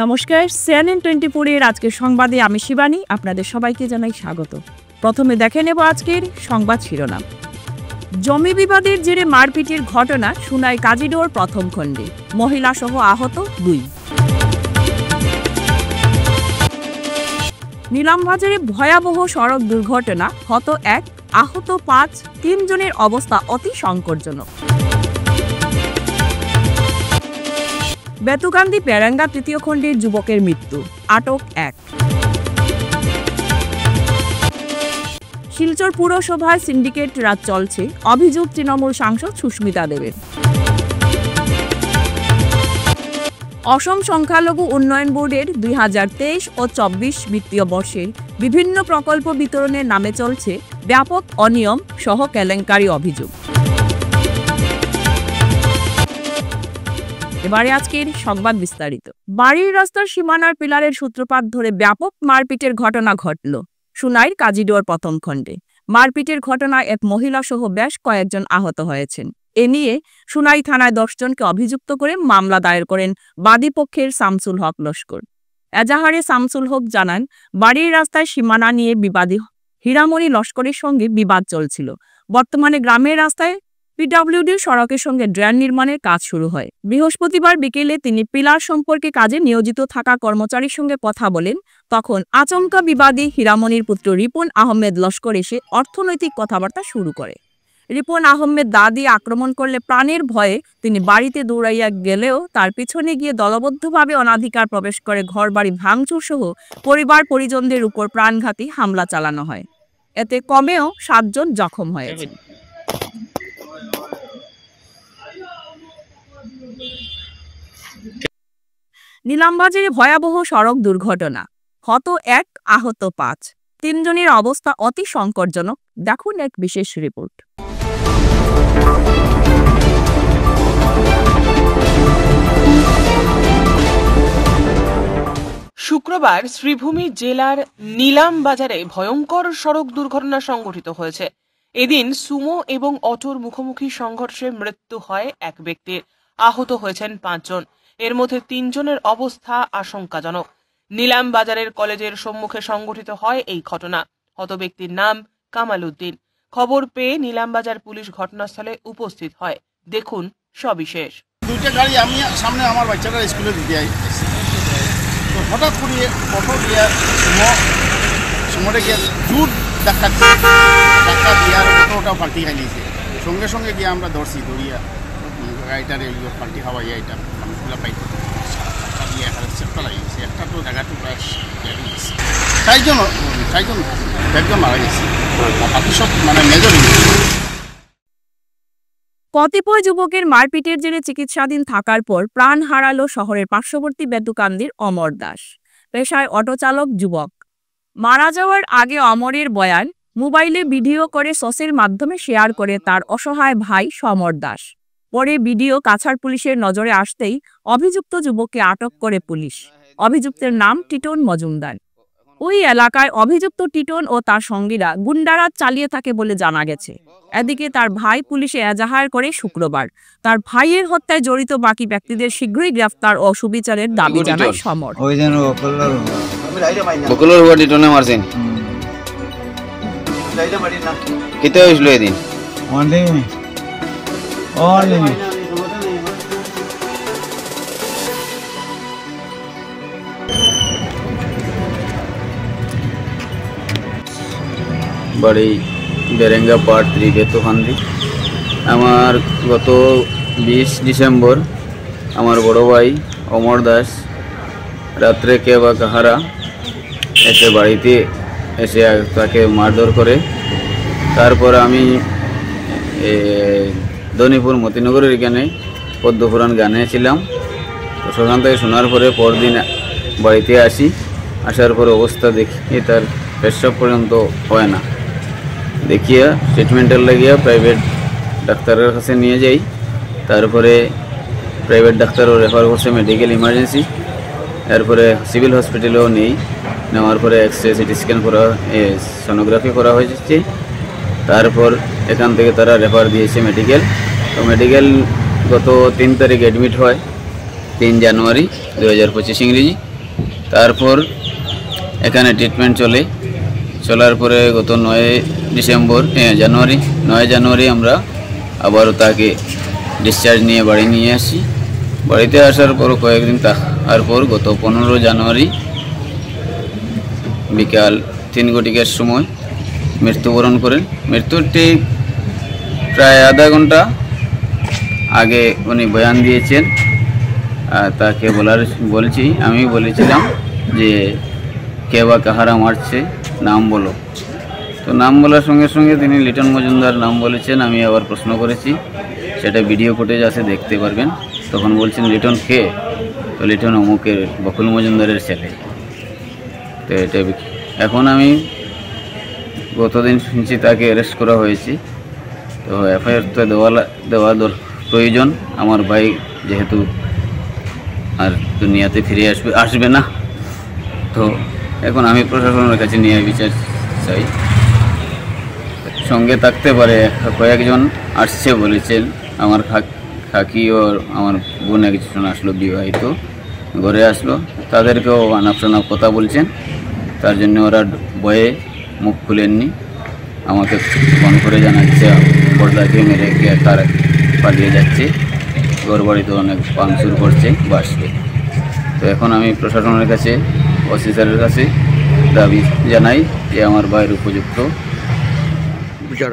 নমস্কার, CNN 24 এর আজকের সংবাদে আমি শিবানী আপনাদের সবাইকে জানাই স্বাগত। প্রথমে দেখে নেব আজকের সংবাদ শিরোনাম। জমি বিবাদের জেরে মারপিটের ঘটনা সুনাই কাজিডোর প্রথম খণ্ডে, মহিলা সহ আহত 2। নিলামবাজারে ভয়াবহ সড়ক দুর্ঘটনা, হত 1, আহত 5, 3 জনের অবস্থা অতি সংকটজনক। বেতুকান্দি পেরাঙ্গা তৃতীয় খণ্ডের যুবকের মৃত্যু, আটক 1। শিলচর পুরসভায় সিন্ডিকেট রাজ চলছে, অভিযোগ তৃণমূল সাংসদ সুস্মিতা দেবের। অসম সংখ্যালঘু উন্নয়ন বোর্ডের 2023 ও 24 বিত্তীয় বর্ষের বিভিন্ন প্রকল্প বিতরণের নামে চলছে ব্যাপক অনিয়ম সহ কেলেঙ্কারি অভিযোগ। এবারে আজকের সংবাদ বিস্তারিত। বাড়ির রাস্তার সীমানার পিলারের সূত্রপাত ধরে ব্যাপক মারপিটের ঘটনা ঘটল সুনাইর কাজিডোর প্রথম খণ্ডে। মারপিটের ঘটনায় এক মহিলা সহ বেশ কয়েকজন আহত হয়েছেন। এ নিয়ে সুনাই থানায় 10 জনকে অভিযুক্ত করে মামলা দায়ের করেন বাদীপক্ষের শামসুল হক লস্কর। এজাহারে শামসুল হক জানান, বাড়ির রাস্তায় সীমানা নিয়ে বিবাদী হীরামণি লস্করের সঙ্গে বিবাদ চলছিল। বর্তমানে গ্রামের রাস্তায় পিডব্লিউডির সড়কের সঙ্গে ড্রেন নির্মাণের কাজ শুরু হয়। বৃহস্পতিবার বিকেলে তিনি পিলার সম্পর্কে কাজে নিয়োজিত থাকা কর্মচারীর সঙ্গে কথা বলেন। তখন আচমকা বিবাদী হীরামণির পুত্র রিপন আহমেদ লস্কর এসে অর্থনৈতিক কথাবার্তা শুরু করে। রিপন আহমেদ দা দিয়ে আক্রমণ করলে প্রাণের ভয়ে তিনি বাড়িতে দৌড়াইয়া গেলেও তার পিছনে গিয়ে দলবদ্ধভাবে অনাধিকার প্রবেশ করে ঘরবাড়ি ভাঙচুর সহ পরিবার পরিজনদের উপর প্রাণঘাতী হামলা চালানো হয়। এতে কমেও 7 জন জখম হয়েছে। নিলামবাজারে ভয়াবহ সড়ক দুর্ঘটনা, হত 1, আহত 5, 3 জনের অবস্থা অতি সংকটজনক। দেখুন এক বিশেষ রিপোর্ট। শুক্রবার শ্রীভূমি জেলার নিলামবাজারে ভয়ঙ্কর সড়ক দুর্ঘটনা সংঘটিত হয়েছে। এদিন সুমো এবং অটোর মুখোমুখি সংঘর্ষে মৃত্যু হয় এক ব্যক্তির, আহত হয়েছেন 5 জন। এর মধ্যে 3 জনের অবস্থা আশঙ্কাজনক। নিলামবাজারের কলেজের সম্মুখে সংঘটিত হয় এই ঘটনা। হত ব্যক্তির নাম কামাল উদ্দিন। খবর পেয়ে নিলামবাজার পুলিশ ঘটনাস্থলে উপস্থিত হয়। দেখুন সবিশেষ। দুইটা গাড়ি আমি সামনে আমার বাচ্চারা স্কুলে দিতে আসছি, তো হঠাৎ করে অটো দিয়ে সুমোটা গিয়ে জোর ধাক্কা দিয়ে আর অটোটা পাল্টি খাই নিয়েছে। সঙ্গে সঙ্গে গিয়ে আমরা দৌড়িয়া গাড়িটার পাল্টি খাওয়াই এটা মানুষগুলো পাইতে দিয়ে একটা চেপটা লাগিয়েছে। একটা তো জায়গাটা প্রায় চারজন মারা গেছে, বাকি সব মানে মেজর। কতিপয় যুবকের মারপিটের জেরে চিকিৎসাধীন থাকার পর প্রাণ হারালো শহরের পার্শ্ববর্তী বেতুকান্দির অমর দাস, পেশায় অটোচালক যুবক। মারা যাওয়ার আগে অমরের বয়ান মোবাইলে ভিডিও করে সোশ্যাল মাধ্যমে শেয়ার করে তার অসহায় ভাই সমর দাস। পরে ভিডিও কাছাড় পুলিশের নজরে আসতেই অভিযুক্ত যুবককে আটক করে পুলিশ। অভিযুক্তের নাম টিটন মজুমদার। ওই এলাকায় অভিযুক্ত টিটন ও তার সঙ্গীরা গুন্ডারাজ চালিয়ে থাকে বলে জানা গেছে। এদিকে তার ভাই পুলিশে এজাহার করে শুক্রবার তার ভাইয়ের হত্যায় জড়িত বাকি ব্যক্তিদের শীঘ্রই গ্রেফতার ও সুবিচারের দাবি জানায় সমর। বাড়ি বেরেঙ্গা পার্ট 3 বেতুকান্দি। আমার গত 20 ডিসেম্বর আমার বড় ভাই অমর দাস রাত্রে কে বা কাহারা এসে বাড়িতে এসে তাকে মারধর করে। তারপর আমি ধনীপুর মতিনগরের এখানে পদ্মপুরাণ গানে ছিলাম। তো সেখান থেকে শোনার পরে পরদিন বাড়িতে আসি। আসার পর অবস্থা দেখি তার পেশাব পর্যন্ত হয় না। দেখিয়া ট্রিটমেন্টের লাগিয়া প্রাইভেট ডাক্তারের কাছে নিয়ে যাই। তারপরে প্রাইভেট ডাক্তারও রেফার করছে মেডিকেল ইমার্জেন্সি। এরপরে সিভিল হসপিটালেও নেওয়ার পরে এক্সরে সিটি স্ক্যান করা সোনোগ্রাফি করা হয়েছে। তারপর এখান থেকে তারা রেফার দিয়েছে মেডিকেল। তো মেডিকেল গত 3 তারিখ অ্যাডমিট হয়। 3 জানুয়ারি 2025 ইংরেজি। তারপর এখানে ট্রিটমেন্ট চলার পরে গত 9 জানুয়ারি আমরা আবারও তাকে ডিসচার্জ নিয়ে বাড়ি নিয়ে আসি। বাড়িতে আসার পর কয়েকদিন তারপর গত 15 জানুয়ারি বিকাল 3 ঘটিকার সময় মৃত্যুবরণ করেন। মৃত্যুর ঠিক প্রায় আধা ঘন্টা আগে উনি বয়ান দিয়েছেন। তাকে আমি বলেছিলাম যে কে বা কাহারা মারছে, নাম বলো। তো নাম বলার সঙ্গে সঙ্গে তিনি লিটন মজুমদার নাম বলেছেন। আমি আবার প্রশ্ন করেছি, সেটা ভিডিও ফুটেজ আছে, দেখতে পারবেন। তখন বলছেন লিটন কে? তো লিটন অমুকের, বকুল মজুমদারের ছেলে। তো এটা এখন আমি গতদিন শুনছি তাকে অ্যারেস্ট করা হয়েছে। তো এফআইআর তো দেওয়া প্রয়োজন। আমার ভাই যেহেতু আর দুনিয়াতে ফিরে আসবে না, তো এখন আমি প্রশাসনের কাছে নিয়ে বিচার চাই। সঙ্গে থাকতে পারে কয়েকজন আসছে বলেছেন। আমার কাকি ও আমার বোন একজন আসলো, বিবাহিত, ঘরে আসলো, তাদেরকেও আনাপ শনাপ কথা বলছেন। তার জন্য ওরা ভয়ে মুখ খুলেননি। আমাকে ফোন করে জানাচ্ছে পর্দাকে মেরে কে তার পালিয়ে যাচ্ছে, ঘর বাড়িতে অনেক ভাঙচুর করছে, বাসবে। তো এখন আমি প্রশাসনের কাছে, ওসি স্যারের কাছে দাবি জানাই যে আমার ভাইয়ের উপযুক্ত বিচার।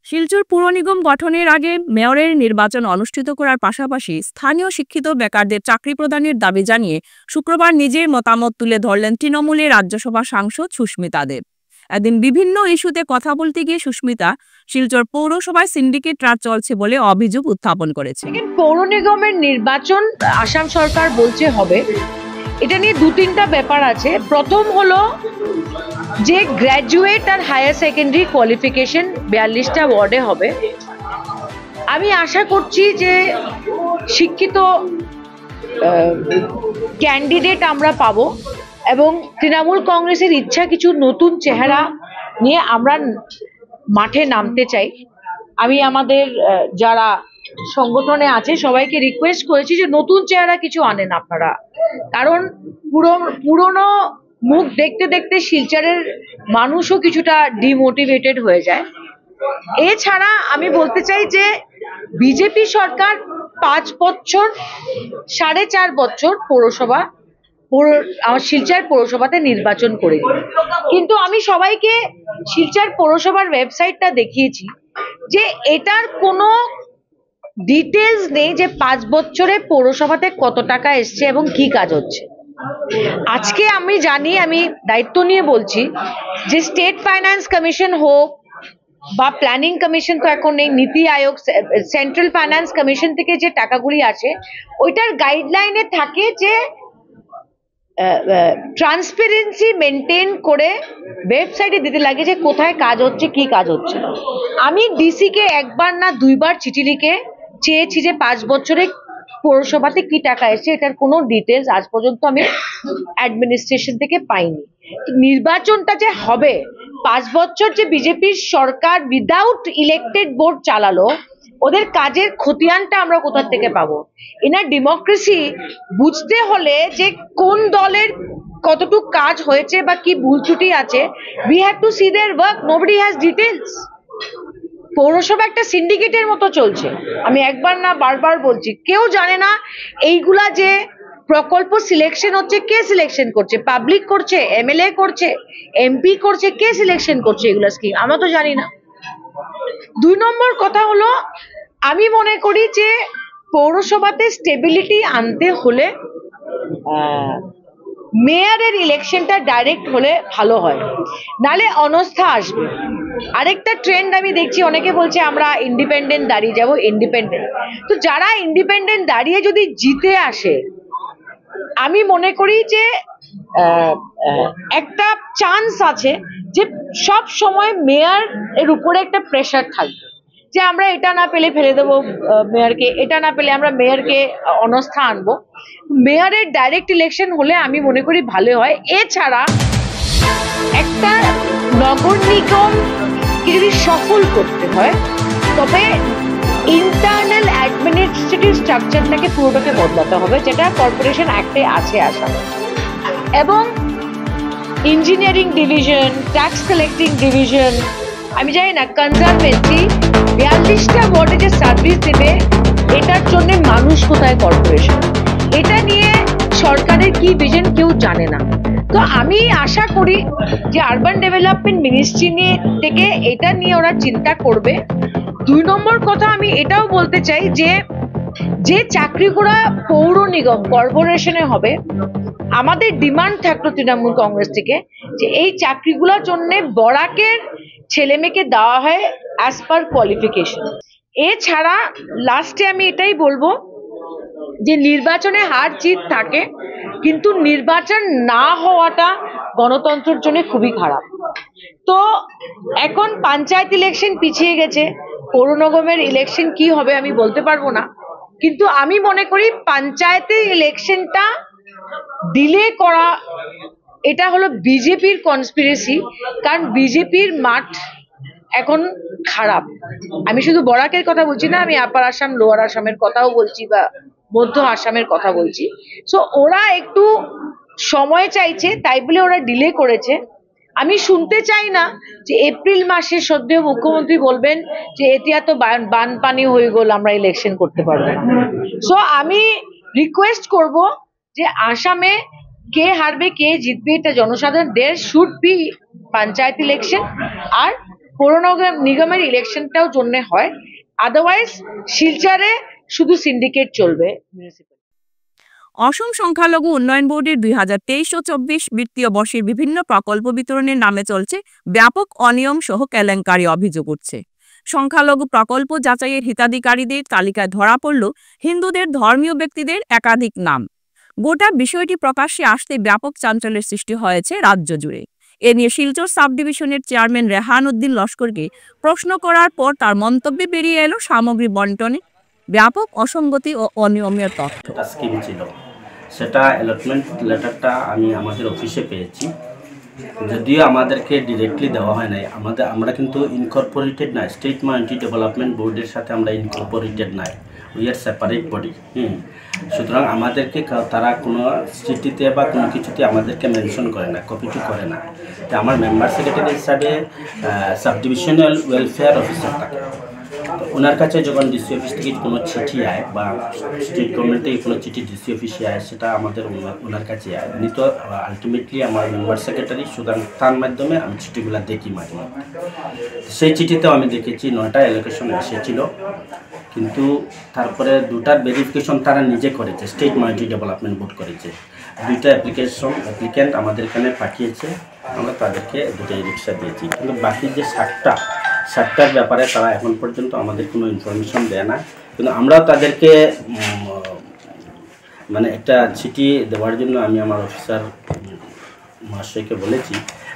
শিলচর পুর নিগম গঠনের আগে মেয়রের নির্বাচন অনুষ্ঠিত করার পাশাপাশি স্থানীয় শিক্ষিত বেকারদের চাকরি প্রদানের দাবি জানিয়ে শুক্রবার নিজের মতামত তুলে ধরলেন তৃণমূলের রাজ্যসভা সাংসদ সুস্মিতা দেব। এদিন বিভিন্ন ইস্যুতে কথা বলতে গিয়ে সুস্মিতা শিলচর পৌরসভায় সিন্ডিকেট রাজ চলছে বলে অভিযোগ উত্থাপন করেছে। পৌর নিগমের নির্বাচন আসাম সরকার বলছে হবে, এটা নিয়ে 2-3টা ব্যাপার আছে। প্রথম হলো যে গ্র্যাজুয়েট আর হায়ার সেকেন্ডারি কোয়ালিফিকেশন 42টা ওয়ার্ডে হবে। আমি আশা করছি যে শিক্ষিত ক্যান্ডিডেট আমরা পাবো এবং তৃণমূল কংগ্রেসের ইচ্ছা কিছু নতুন চেহারা নিয়ে আমরা মাঠে নামতে চাই। আমি আমাদের যারা সংগঠনে আছে সবাইকে রিকোয়েস্ট করেছি যে নতুন চেহারা কিছু আনেন আপনারা, কারণ পুরনো মুখ দেখতে দেখতে শিলচরের মানুষও কিছুটা ডিমোটিভেটেড হয়ে যায়। এছাড়া আমি বলতে চাই যে বিজেপি সরকার 5 বছর 4.5 বছর আমার শিলচর পৌরসভাতে নির্বাচন করে, কিন্তু আমি সবাইকে শিলচর পৌরসভার ওয়েবসাইটটা দেখিয়েছি যে এটার কোনো ডিটেলস নেই যে 5 বছরে পৌরসভাতে কত টাকা এসছে এবং কি কাজ হচ্ছে। আজকে আমি জানি, আমি দায়িত্ব নিয়ে বলছি যে স্টেট ফাইন্যান্স কমিশন হোক বা প্ল্যানিং কমিশন তো এখন নেই, নীতি আয়োগ, সেন্ট্রাল ফাইন্যান্স কমিশন থেকে যে টাকাগুলি আসে ওইটার গাইডলাইনে থাকে যে ট্রান্সপারেন্সি মেনটেন করে ওয়েবসাইটে দিতে লাগে যে কোথায় কাজ হচ্ছে, কি কাজ হচ্ছে। আমি ডিসিকে 1বার না 2বার চিঠি লিখে চেয়েছি যে 5 বছরে পৌরসভাতে কি টাকা এসেছে এটার কোনো ডিটেলস আজ পর্যন্ত আমি অ্যাডমিনিস্ট্রেশন থেকে পাইনি। নির্বাচনটা যে হবে, 5 বছর যে বিজেপির সরকার উইদাউট ইলেক্টেড বোর্ড চালালো, ওদের কাজের খতিয়ানটা আমরা কোথা থেকে পাবো? এনার ডেমোক্রেসি বুঝতে হলে যে কোন দলের কতটুকু কাজ হয়েছে বা কি ভুল ত্রুটি আছে, we have to see their work. Nobody has details. পৌরসভা একটা সিন্ডিকেটের মতো চলছে। আমি একবার না বারবার বলছি, কেউ জানে না এইগুলা যে প্রকল্প সিলেকশন হচ্ছে, কে সিলেকশন করছে? পাবলিক করছে, এমএলএ করছে, এমপি করছে, কে সিলেকশন করছে এগুলা স্কিম? আমরা তো জানি না। 2 নম্বর কথা হলো, আমি মনে করি যে পৌরসভাতে স্টেবিলিটি আনতে হলে মেয়রের ইলেকশনটা ডাইরেক্ট হলে ভালো হয়, নালে অনস্থা আসবে। আরেকটা ট্রেন্ড আমি দেখছি, অনেকে বলছে আমরা ইন্ডিপেন্ডেন্ট দাঁড়িয়ে যাব। ইন্ডিপেন্ডেন্ট তো যারা ইন্ডিপেন্ডেন্ট দাঁড়িয়ে যদি জিতে আসে, আমি মনে করি যে একটা চান্স আছে যে সব সময় মেয়র এর উপরে একটা প্রেশার থাকবে যে আমরা এটা না পেলে ফেলে দেবো মেয়রকে, এটা না পেলে আমরা মেয়রকে অনস্থা আনবো। মেয়রের ডাইরেক্ট ইলেকশন হলে আমি মনে করি ভালো হয়। এছাড়া একটা নগর নিগম যদি সফল করতে হয়, তবে ইন্টারনাল অ্যাডমিনিস্ট্রেটিভ স্ট্রাকচারটাকে পুরোটাকে বদলাতে হবে, যেটা কর্পোরেশন অ্যাক্টে আছে আসামে। এবং engineering division, tax collecting division, আমি জানি না কনজারভেন্সি, 42টা ওয়ার্ডে যে সার্ভিস দেবে, এটার জন্য মানুষ কোথায় কর্পোরেশন, এটা নিয়ে সরকারের কি ভিশন কেউ জানে না। তো আমি আশা করি যে আরবান ডেভেলপমেন্ট মিনিস্ট্রি নিয়ে থেকে এটা নিয়ে ওরা চিন্তা করবে। 2 নম্বর কথা আমি এটাও বলতে চাই যে যে চাকরিগুলো পৌর নিগম কর্পোরেশনে হবে, আমাদের ডিমান্ড থাকলো তৃণমূল কংগ্রেস থেকে যে এই চাকরিগুলোর জন্য বরাকের ছেলে মেয়েকে দেওয়া হয় অ্যাজ পার কোয়ালিফিকেশন। এছাড়া লাস্টে আমি এটাই বলবো যে নির্বাচনে হার জিত থাকে, কিন্তু নির্বাচন না হওয়াটা গণতন্ত্রের জন্য খুবই খারাপ। তো এখন পঞ্চায়েত ইলেকশন পিছিয়ে গেছে, পৌর নিগমের ইলেকশন কি হবে আমি বলতে পারবো না, কিন্তু আমি মনে করি পঞ্চায়েতের ইলেকশনটা ডিলে করা এটা হলো বিজেপির কনস্পিরেসি, কারণ বিজেপির মাঠ এখন খারাপ। আমি শুধু বরাকের কথা বলছি না, আমি আপার আসাম, লোয়ার আসামের কথাও বলছি বা মধ্য আসামের কথা বলছি। সো ওরা একটু সময় চাইছে, তাই বলে ওরা ডিলে করেছে। আমি শুনতে চাই না যে এপ্রিল মাসে সদ্য মুখ্যমন্ত্রী বলবেন যে এতিয়া তো বানপানি হয়ে গেল, আমরা ইলেকশন করতে পারবো না। সো আমি রিকোয়েস্ট করব যে আসামে কে হারবে কে জিতবে এটা জনসাধারণ, দের শুড বি পঞ্চায়েত ইলেকশন, আর পৌর নিগমের ইলেকশনটাও জন্য হয়, আদারওয়াইজ শিলচরে শুধু সিন্ডিকেট চলবে। অসম সংখ্যালঘু উন্নয়ন বোর্ডের 2023-24 বিত্তীয় বর্ষের বিভিন্ন প্রকল্প বিতরণের নামে চলছে ব্যাপক অনিয়ম সহ কেলেঙ্কারি অভিযোগ উঠছে। সংখ্যালঘু প্রকল্প যাচাইয়ের হিতাধিকারীদের তালিকায় ধরা পড়ল হিন্দুদের ধর্মীয় ব্যক্তিদের একাধিক নাম। গোটা বিষয়টি প্রকাশ্যে আসতে ব্যাপক চাঞ্চল্যের সৃষ্টি হয়েছে রাজ্য জুড়ে। এ নিয়ে শিলচর সাব ডিভিশনের চেয়ারম্যান রেহান উদ্দিন লস্করকে প্রশ্ন করার পর তার মন্তব্যে বেরিয়ে এলো সামগ্রী বন্টনে ব্যাপক অসঙ্গতি ও অনিয়মের তথ্য। স্কিম ছিল, সেটা অ্যালটমেন্ট লেটারটা আমি আমাদের অফিসে পেয়েছি, যদিও আমাদেরকে ডিরেক্টলি দেওয়া হয় নাই। আমরা কিন্তু ইনকর্পোরেটেড নাই, স্টেট মাইনরিটি ডেভেলপমেন্ট বোর্ডের সাথে আমরা ইনকর্পোরেটেড নাই, উই আর সেপারেট বডি। সুতরাং আমাদেরকে তারা কোনো চিঠিতে বা কোনো কিছুতে আমাদেরকে মেনশন করে না, কপিটি করে না। তো আমার মেম্বার সেক্রেটারি হিসাবে সাব ডিভিশনাল ওয়েলফেয়ার অফিসার থাকে, তো ওনার কাছে যখন ডিসি অফিস থেকে কোনো চিঠি আয় বা স্টেট গভর্নমেন্ট থেকে কোনো চিঠি ডিসি অফিসে আয়, সেটা আমাদের ওনার কাছে আয়। উনি তো আলটিমেটলি আমার মেম্বার সেক্রেটারি, সুতরাং তার মাধ্যমে আমি চিঠিগুলো দেখি মাঝে মধ্যে। সেই চিঠিতেও আমি দেখেছি 9টা অ্যালোকেশন এসেছিল, কিন্তু তারপরে 2টার ভেরিফিকেশন তারা নিজে করেছে, স্টেট মাইনরিটি ডেভেলপমেন্ট বোর্ড করেছে। 2টা অ্যাপ্লিক্যান্ট আমাদের এখানে পাঠিয়েছে, আমরা তাদেরকে 2টাই রিক্সা দিয়েছি, কিন্তু বাকি যে 60টার ব্যাপারে তারা এখন পর্যন্ত আমাদের কোনো ইনফরমেশন দেয় না। কিন্তু আমরাও তাদেরকে মানে একটা চিঠি দেওয়ার জন্য আমি আমার অফিসার মহাশয়কে বলেছি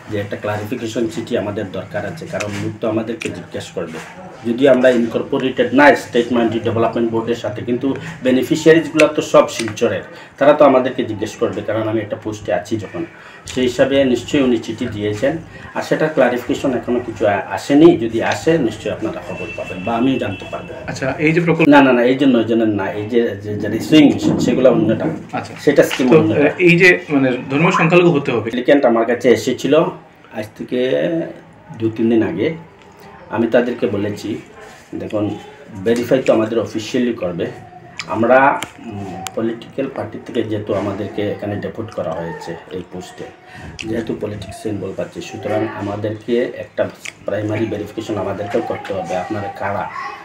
যে একটা ক্লারিফিকেশন চিঠি আমাদের দরকার আছে, কারণ লোক তো আমাদেরকে জিজ্ঞেস করবে, যদি আমরা ইনকর্পোরেটেড না স্টেট মাইনরিটি ডেভেলপমেন্ট বোর্ডের সাথে, কিন্তু বেনিফিশিয়ারিজগুলো তো সব শিলচরের, তারা তো আমাদেরকে জিজ্ঞেস করবে, কারণ আমি একটা পোস্টে আছি যখন। সেই হিসাবে নিশ্চয়ই উনি চিঠি দিয়েছেন, আর সেটা ক্লারিফিকেশন এখনও কিছু আসেনি। যদি আসে নিশ্চয়ই আপনারা খবর পাবেন বা আমিও জানতে পারবো। আচ্ছা, এই যে প্রকল্প না, এই জন্য না, এই যে রিসিভিং মেশিন সেগুলো অন্যটা। আচ্ছা, সেটা স্কিম। এই যে মানে ধর্মীয় সংখ্যালঘু হতে হবে, অ্যাপ্লিক্যান্ট আমার কাছে এসেছিল আজ থেকে 2-3 দিন আগে। আমি তাদেরকে বলেছি, দেখুন ভেরিফাই তো আমাদের অফিসিয়ালি করবে, আমরা পলিটিক্যাল পার্টি থেকে যেহেতু আমাদেরকে এখানে ডেপুট করা হয়েছে এই পোস্টে, যেহেতু পলিটিক্স ইনভলভ আছে, সুতরাং আমাদেরকে একটা প্রাইমারি ভেরিফিকেশন আমাদেরকেও করতে হবে, আপনারা কারা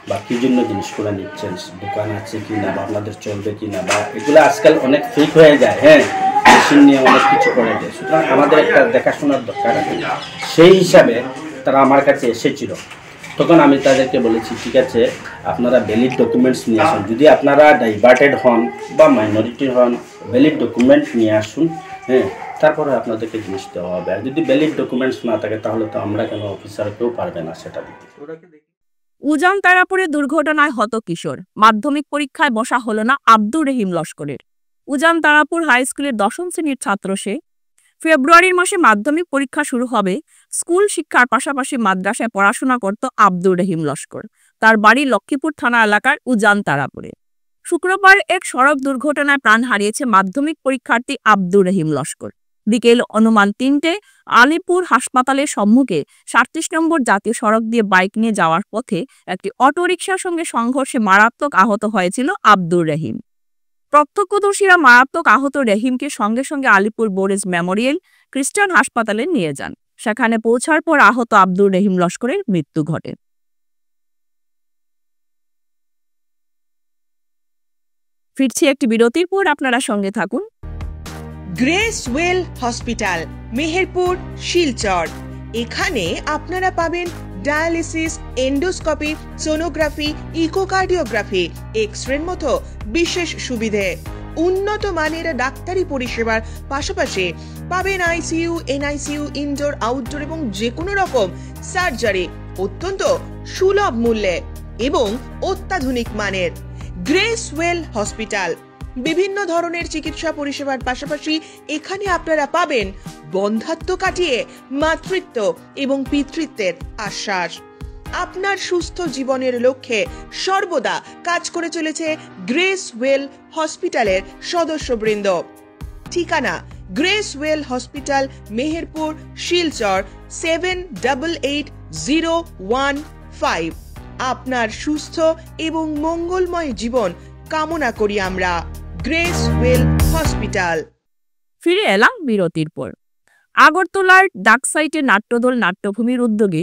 বা কী জন্য জিনিসগুলো নিচ্ছেন, দোকান আছে কি না, বা আপনাদের চলবে কি না, বা এগুলো আজকাল অনেক ফেক হয়ে যায়, মেশিন নিয়ে অনেক কিছু করে দেয়। সুতরাং আমাদের একটা দেখাশোনার দরকার আছে। সেই হিসাবে তারা আমার কাছে এসেছিল, তখন আমি তাদেরকে বলেছি, ঠিক আছে আপনারা ভ্যালিড ডকুমেন্টস নিয়ে আসুন, যদি আপনারা ডাইভার্টেড হন বা মাইনরিটি হন, ভ্যালিড ডকুমেন্ট নিয়ে আসুন, তারপরে আপনাদেরকে জিনিস দেওয়া হবে। আর যদি ভ্যালিড ডকুমেন্টস না থাকে তাহলে তো আমরা কেন অফিসার কেউ পারবে না সেটা দিতে। উজান তারাপুরে দুর্ঘটনায় হত কিশোর, মাধ্যমিক পরীক্ষায় বসা হলো না আব্দুর রহিম লস্করের। উজান তারাপুর হাই স্কুলের 10ম শ্রেণীর ছাত্র সে। ফেব্রুয়ারির মাসে মাধ্যমিক পরীক্ষা শুরু হবে। স্কুল শিক্ষার পাশাপাশি মাদ্রাসায় পড়াশোনা করত আব্দুর রহিম লস্কর। তার বাড়ি লক্ষ্মীপুর থানা এলাকার উজান তারাপুরে। শুক্রবার এক সড়ক দুর্ঘটনায় প্রাণ হারিয়েছে মাধ্যমিক পরীক্ষার্থী আব্দুর রহিম লস্কর। বিকেল অনুমান ৩টে আলিপুর হাসপাতালের সম্মুখে ৩৭ নম্বর জাতীয় সড়ক দিয়ে বাইক নিয়ে যাওয়ার পথে একটি অটোরিকশার সঙ্গে সংঘর্ষে মারাত্মক আহত হয়েছিল আব্দুর রহিম। প্রত্যক্ষদর্শীরা মারাত্মক আহত রহিমকে সঙ্গে সঙ্গে আলিপুর বোরেজ মেমোরিয়াল খ্রিস্টান হাসপাতালে নিয়ে যান। সেখানে পৌঁছার পর আহত আব্দুর রহিম লস্করের মৃত্যু ঘটে। ফিরছি একটি বিরতির পর, আপনারা সঙ্গে থাকুন। Grace well hospital, Meherpur, Silchar. এখানে আপনারা পাবেন ডায়ালিসিস, এন্ডোস্কোপি, সোনোগ্রাফি, ইকোকার্ডিওগ্রাফি, এক্সরের মতো বিশেষ সুবিধে। উন্নত মানের ডাক্তারি পরিষেবার পাশাপাশি পাবেন আইসিইউ, এনআইসিইউ, ইনডোর, আউটডোর এবং যে কোনো রকম সার্জারি অত্যন্ত সুলভ মূল্যে এবং অত্যাধুনিক মানের। গ্রেস ওয়েল হসপিটাল বিভিন্ন ধরনের চিকিৎসা পরিষেবার পাশাপাশি এখানে আপনারা পাবেন বন্ধাত্ব কাটিয়ে মাতৃত্ব এবং পিতৃত্বের আশ্বাস। আপনার সুস্থ জীবনের লক্ষ্যে সর্বদা কাজ করে চলেছে গ্রেস ওয়েল হসপিটালের সদস্যবৃন্দ। ঠিকানা grace well hospital, Meherpur, Silchar 788015। আপনার সুস্থ এবং মঙ্গলময় জীবন কামনা করি আমরা। Grace well hospital. ফিরে এলাম বিরতির পর। আগরতলার ডাকসাইটে নাট্যদল নাট্যভূমির উদ্যোগে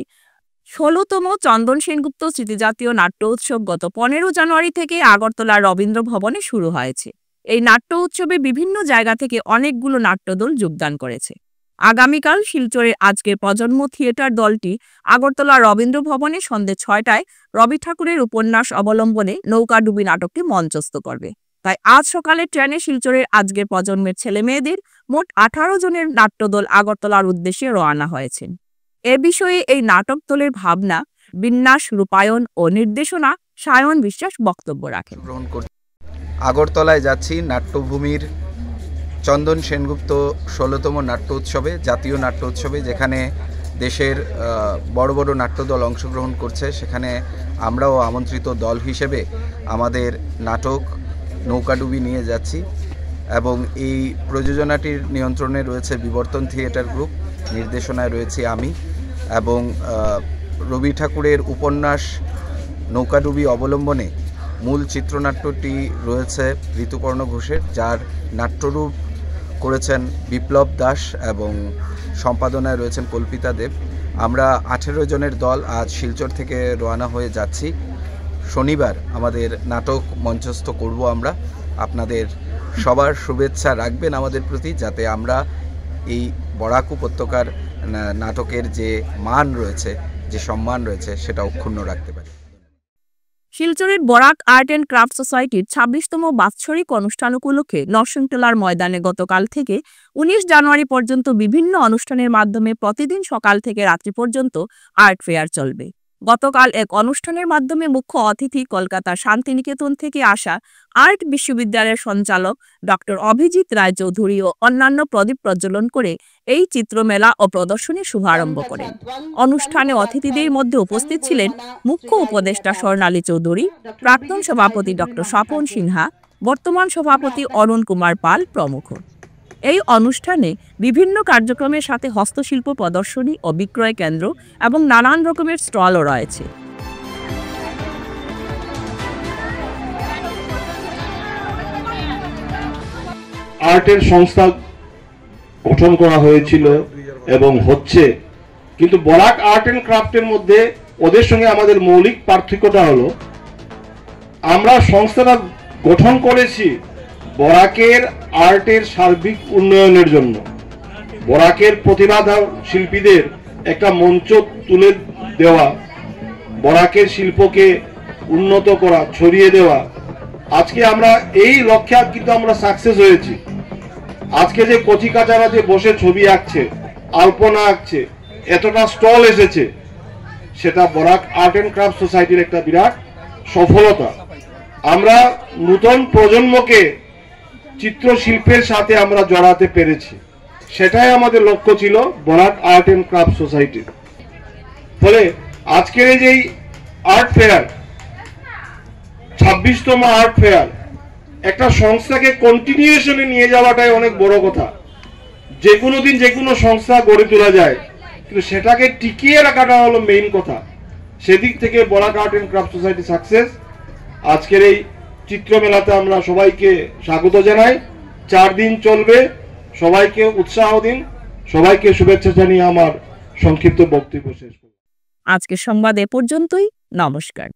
১৬তম চন্দন সেনগুপ্ত স্মৃতিজাতীয় নাট্য উৎসব গত ১৫ জানুয়ারি থেকে আগরতলার রবীন্দ্র ভবনে শুরু হয়েছে। এই নাট্য উৎসবে বিভিন্ন জায়গা থেকে অনেকগুলো নাট্যদল যোগদান করেছে। আগামীকাল শিলচরের আজকের প্রজন্ম থিয়েটার দলটি আগরতলা রবীন্দ্র ভবনে সন্ধ্যে ৬টায় রবি ঠাকুরের উপন্যাস অবলম্বনে নৌকাডুবি নাটকটি মঞ্চস্থ করবে। তাই আজ সকালে ট্রেনে শিলচরের আজকের প্রজন্মের ছেলেমেয়েদের মোট ১৮ জনের নাট্যদল আগরতলার উদ্দেশ্যে রওনা হয়েছেন। এ বিষয়ে এই নাটক দলের ভাবনা, বিন্যাস, রূপায়ণ ও নির্দেশনা সায়ন বিশ্বাস বক্তব্য রাখেন। আগরতলায় যাচ্ছি নাট্যভূমির চন্দন সেনগুপ্ত ১৬তম নাট্য উৎসবে, জাতীয় নাট্য উৎসবে, যেখানে দেশের বড় বড় নাট্যদল অংশগ্রহণ করছে। সেখানে আমরাও আমন্ত্রিত দল হিসেবে আমাদের নাটক নৌকাডুবি নিয়ে যাচ্ছি এবং এই প্রযোজনাটির নিয়ন্ত্রণে রয়েছে বিবর্তন থিয়েটার গ্রুপ, নির্দেশনায় রয়েছে আমি এবং রবি ঠাকুরের উপন্যাস নৌকাডুবি অবলম্বনে মূল চিত্রনাট্যটি রয়েছে ঋতুপর্ণ ঘোষের, যার নাট্যরূপ করেছেন বিপ্লব দাস এবং সম্পাদনায় রয়েছেন কল্পিতা দেব। আমরা ১৮ জনের দল আজ শিলচর থেকে রওনা হয়ে যাচ্ছি। শনিবার আমাদের নাটক মঞ্চস্থ করব আমরা। আপনাদের সবার শুভেচ্ছা রাখবেন আমাদের প্রতি, যাতে আমরা এই বরাক উপত্যকার নাটকের যে মান রয়েছে, যে সম্মান রয়েছে, সেটা অক্ষুণ্ণ রাখতে পারি। শিলচরের বরাক আর্ট অ্যান্ড ক্রাফট সোসাইটির ২৬তম বাৎসরিক অনুষ্ঠান উপলক্ষে নরসিংটোলার ময়দানে গতকাল থেকে ১৯ জানুয়ারি পর্যন্ত বিভিন্ন অনুষ্ঠানের মাধ্যমে প্রতিদিন সকাল থেকে রাত্রি পর্যন্ত আর্ট ফেয়ার চলবে। গতকাল এক অনুষ্ঠানের মাধ্যমে মুখ্য অতিথি কলকাতার শান্তিনিকেতন থেকে আসা আর্ট বিশ্ববিদ্যালয়ের সঞ্চালক ডক্টর অভিজিৎ রায়চৌধুরী ও অন্যান্য প্রদীপ প্রজ্বলন করে এই চিত্রমেলা ও প্রদর্শনীর শুভারম্ভ করেন। অনুষ্ঠানে অতিথিদের মধ্যে উপস্থিত ছিলেন মুখ্য উপদেষ্টা স্বর্ণালী চৌধুরী, প্রাক্তন সভাপতি ডক্টর স্বপন সিনহা, বর্তমান সভাপতি অরুণ কুমার পাল প্রমুখ। এই অনুষ্ঠানে বিভিন্ন কার্যক্রমের সাথে হস্তশিল্প প্রদর্শনী ও বিক্রয় কেন্দ্র এবং নানান রকমের স্টলও রয়েছে। আর্টের সংস্থা গঠন করা হয়েছিল এবং হচ্ছে, কিন্তু বরাক আর্ট এন্ড ক্রাফটের মধ্যে ওদের সঙ্গে আমাদের মৌলিক পার্থক্যটা হলো, আমরা সংস্থাটা গঠন করেছি বরাকের আর্টের সার্বিক উন্নয়নের জন্য, বরাকের প্রতিভাধর শিল্পীদের একটা মঞ্চ তুলে দেওয়া, বরাকের শিল্পকে উন্নত করা, ছড়িয়ে দেওয়া। আজকে আমরা এই লক্ষ্যে কিন্তু আমরা সাকসেস হয়েছি। আজকে যে কচি কাচারা যে বসে ছবি আঁকছে, আলপনা আঁকছে, এতটা স্টল এসেছে, সেটা বরাক আর্ট এন্ড ক্রাফট সোসাইটির একটা বিরাট সফলতা। আমরা নতুন প্রজন্মকে চিত্রশিল্পের সাথে আমরা জড়াতে পেরেছি, সেটাই আমাদের লক্ষ্য ছিল বরাক আর্ট এন্ড ক্রাফট সোসাইটির। ফলে আজকের এই যে আর্ট ফেয়ার, 26তম আর্ট ফেয়ার একটা সংস্থাকে কন্টিনিউশনে নিয়ে যাওয়াটাই অনেক বড় কথা। যে কোনো দিন যে কোনো সংস্থা গড়ে তোলা যায়, কিন্তু সেটাকে টিকিয়ে রাখাটা হলো মেইন কথা। সেদিক থেকে Barak art and craft society success. আজকের এই চিত্রমেলাতে আমরা সবাইকে স্বাগত জানাই। 4 দিন চলবে, সবাইকে উৎসাহ দিন, সবাইকে শুভেচ্ছা জানিয়ে আমার সংক্ষিপ্ত বক্তব্য শেষ করব। আজকের সংবাদ এ পর্যন্তই। নমস্কার।